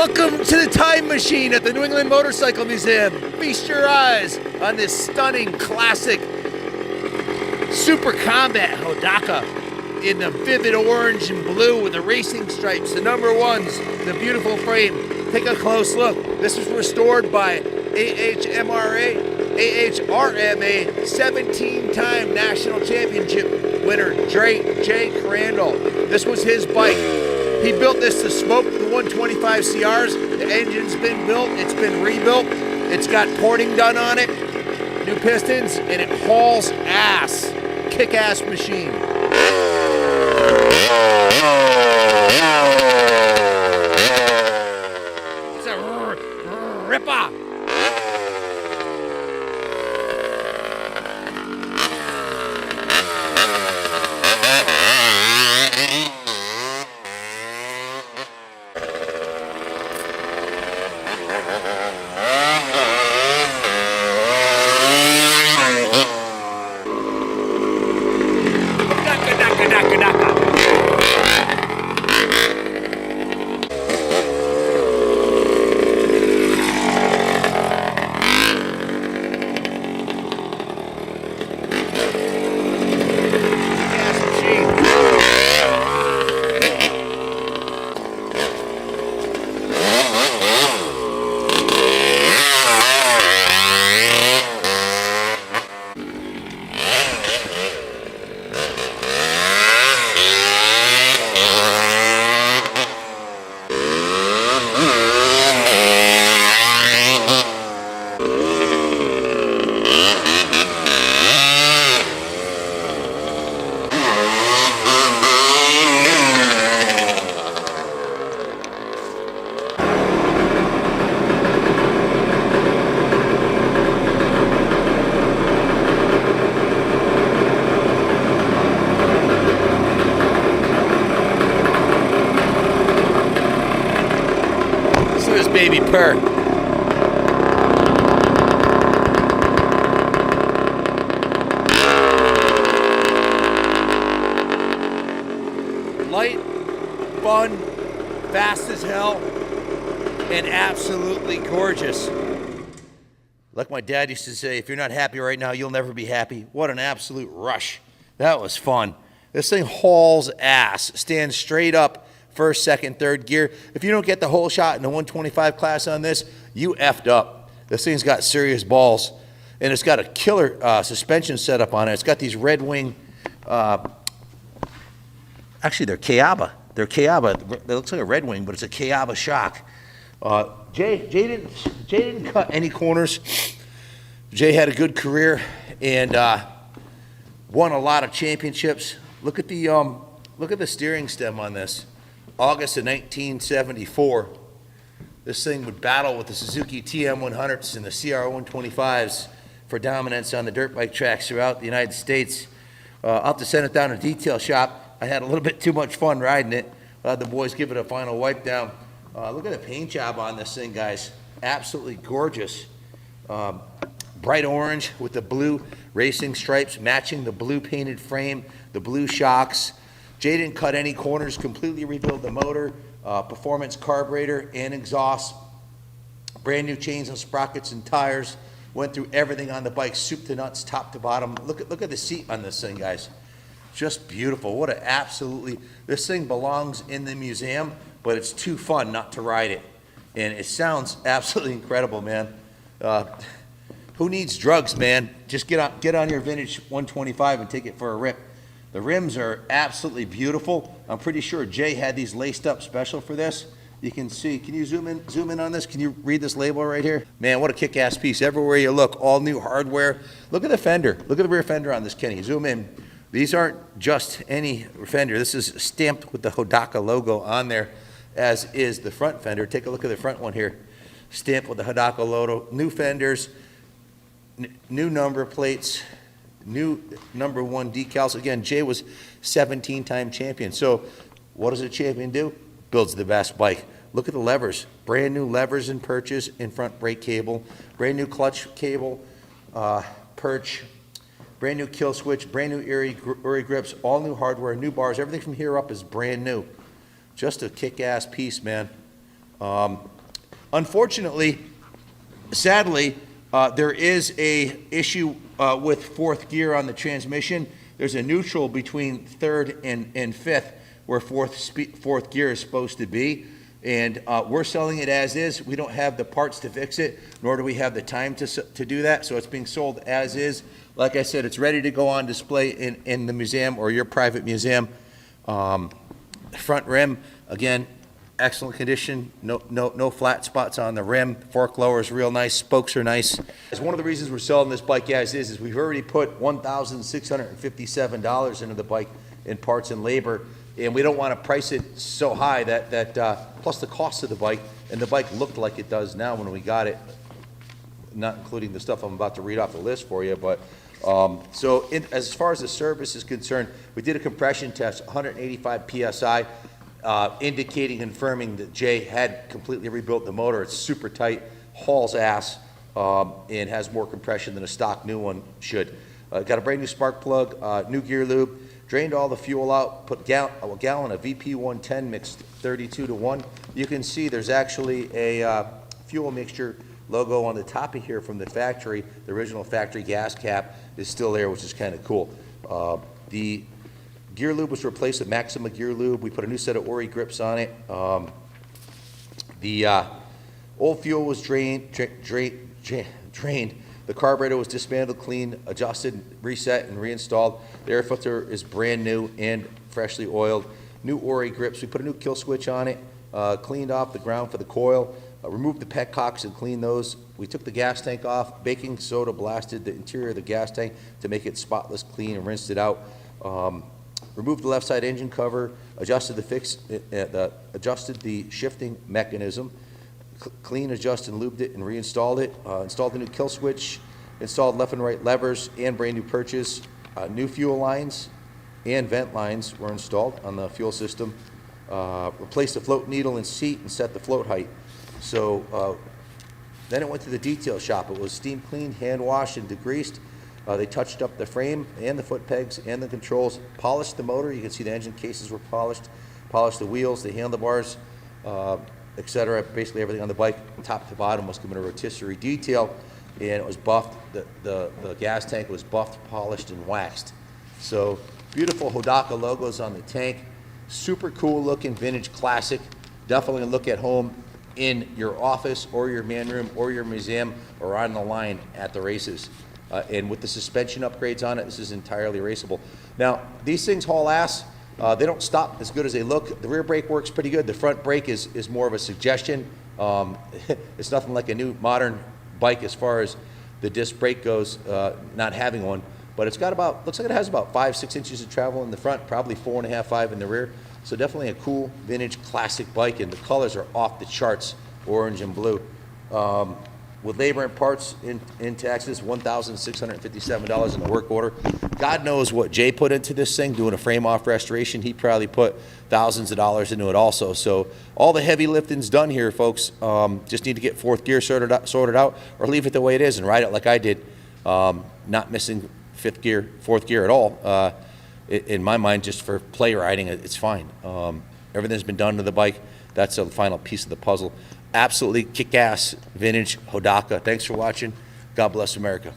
Welcome to the Time Machine at the New England Motorcycle Museum. Feast your eyes on this stunning classic Super Combat Hodaka in the vivid orange and blue with the racing stripes, the number ones, the beautiful frame. Take a close look. This was restored by AHRMA 17-time national championship winner Jay Crandall. This was his bike. He built this to smoke the 125 CRs. The engine's been built, it's been rebuilt. It's got porting done on it, new pistons, and it hauls ass. Kick-ass machine. It's a ripper. Baby purr. Light, fun, fast as hell, and absolutely gorgeous. Like my dad used to say, if you're not happy right now, you'll never be happy. What an absolute rush. That was fun. This thing hauls ass, stands straight up. First, second, third gear. If you don't get the whole shot in the 125 class on this, you effed up. This thing's got serious balls. And it's got a killer suspension setup on it. It's got these Red Wing, actually they're Kayaba. They're Kayaba. It looks like a Red Wing, but it's a Kayaba shock. Jay didn't cut any corners. Jay had a good career and won a lot of championships. Look at the steering stem on this. August of 1974, this thing would battle with the Suzuki TM100s and the CR125s for dominance on the dirt bike tracks throughout the United States. I'll have to send it down to detail shop. I had a little bit too much fun riding it. The boys give it a final wipe down. Look at the paint job on this thing, guys. Absolutely gorgeous. Bright orange with the blue racing stripes matching the blue painted frame, the blue shocks. Jay didn't cut any corners, completely rebuilt the motor, performance carburetor and exhaust, brand new chains and sprockets and tires, went through everything on the bike, soup to nuts, top to bottom. Look at the seat on this thing, guys. Just beautiful. What a absolutely, this thing belongs in the museum, but it's too fun not to ride it. And it sounds absolutely incredible, man. Who needs drugs, man? Just get on your vintage 125 and take it for a rip. The rims are absolutely beautiful. I'm pretty sure Jay had these laced up special for this. You can see, can you zoom in on this? Can you read this label right here? Man, what a kick-ass piece. Everywhere you look, all new hardware. Look at the fender. Look at the rear fender on this, Kenny. Zoom in. These aren't just any fender. This is stamped with the Hodaka logo on there, as is the front fender. Take a look at the front one here. Stamped with the Hodaka logo. New fenders, new number plates, new number 1 decals. Again, Jay was 17-time champion. So what does a champion do? Builds the best bike. Look at the levers. Brand new levers and perches in front brake cable. Brand new clutch cable, perch. Brand new kill switch. Brand new Uri grips. All new hardware, new bars. Everything from here up is brand new. Just a kick-ass piece, man. Unfortunately, sadly, there is a issue with fourth gear on the transmission. There's a neutral between third and fifth where fourth gear is supposed to be. And we're selling it as is. We don't have the parts to fix it, nor do we have the time to do that. So it's being sold as is. Like I said, it's ready to go on display in the museum or your private museum. Front rim, again, excellent condition. No flat spots on the rim. Fork lower is real nice. Spokes are nice. It's one of the reasons we're selling this bike as is we've already put $1,657 into the bike in parts and labor. And we don't want to price it so high that plus the cost of the bike, and the bike looked like it does now when we got it, not including the stuff I'm about to read off the list for you. But as far as the service is concerned, we did a compression test, 185 PSI, indicating, confirming that Jay had completely rebuilt the motor. It's super tight, hauls ass, and has more compression than a stock new one should. Got a brand new spark plug, new gear lube. Drained all the fuel out, put a gallon of VP 110 mixed 32-1. You can see there's actually a fuel mixture logo on the top of here from the factory. The original factory gas cap is still there, which is kind of cool. The gear lube was replaced with Maxima gear lube. We put a new set of Ori grips on it. The old fuel was drained. The carburetor was dismantled, cleaned, adjusted, reset, and reinstalled. The air filter is brand new and freshly oiled. New Ori grips. We put a new kill switch on it, cleaned off the ground for the coil, removed the petcocks and cleaned those. We took the gas tank off. Baking soda blasted the interior of the gas tank to make it spotless clean and rinsed it out. Removed the left side engine cover, adjusted the shifting mechanism. Clean, adjusted, and lubed it, and reinstalled it. Installed the new kill switch, installed left and right levers, and brand new purchase. New fuel lines and vent lines were installed on the fuel system. Replaced the float needle and seat and set the float height. So then it went to the detail shop. It was steam cleaned, hand washed, and degreased. They touched up the frame and the foot pegs and the controls, polished the motor. You can see the engine cases were polished the wheels, the handlebars, etc. Basically everything on the bike, top to bottom, was given a rotisserie detail, and it was buffed. The gas tank was buffed, polished, and waxed. So beautiful Hodaka logos on the tank. Super cool looking vintage classic. Definitely a look at home in your office or your man room or your museum or on the line at the races. And with the suspension upgrades on it, this is entirely raceable. Now, these things haul ass. They don't stop as good as they look. The rear brake works pretty good. The front brake is more of a suggestion. It's nothing like a new modern bike as far as the disc brake goes, not having one. But it's got looks like it has about 5-6 inches of travel in the front, probably 4.5, 5 in the rear. So definitely a cool vintage classic bike, and the colors are off the charts, orange and blue. With labor and parts in taxes, $1,657 in the work order. God knows what Jay put into this thing, doing a frame-off restoration. He probably put thousands of dollars into it also. So all the heavy lifting's done here, folks. Just need to get fourth gear sorted out, or leave it the way it is and ride it like I did, not missing fifth gear, fourth gear at all. In my mind, just for play riding, it's fine. Everything's been done to the bike. That's the final piece of the puzzle. Absolutely kick-ass vintage Hodaka. Thanks for watching. God bless America.